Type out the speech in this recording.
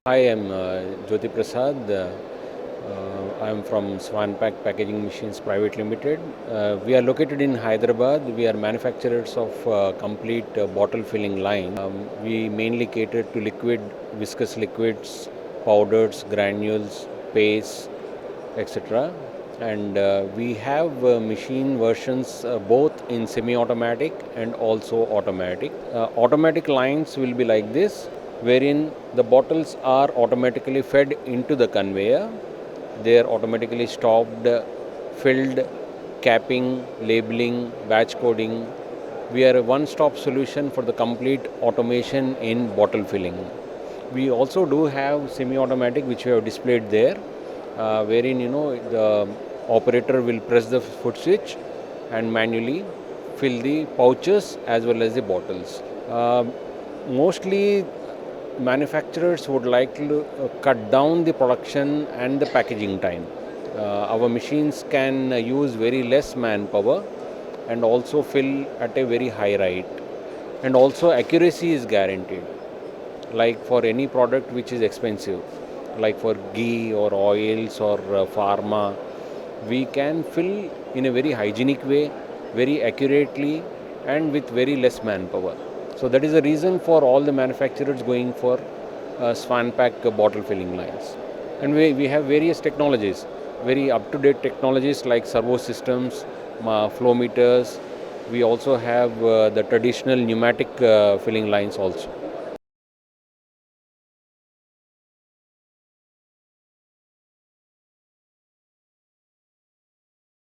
Hi, I'm Jyoti Prasad. I'm from Swanpack Packaging Machines Private Limited. We are located in Hyderabad. We are manufacturers of complete bottle filling line. We mainly cater to liquid, viscous liquids, powders, granules, pastes, etc. And we have machine versions both in semi-automatic and also automatic. Automatic lines will be like this, wherein the bottles are automatically fed into the conveyor. They are automatically stopped, filled, capping, labeling, batch coding. We are a one-stop solution for the complete automation in bottle filling. We also do have semi-automatic, which we have displayed there, wherein the operator will press the foot switch and manually fill the pouches as well as the bottles. Mostly manufacturers would like to cut down the production and the packaging time. Our machines can use very less manpower and also fill at a very high rate, and also accuracy is guaranteed. Like for any product which is expensive, like for ghee or oils or pharma, we can fill in a very hygienic way, very accurately, and with very less manpower. So that is the reason for all the manufacturers going for Swanpack bottle filling lines. And we have various technologies, very up-to-date technologies like servo systems, flow meters. We also have the traditional pneumatic filling lines also.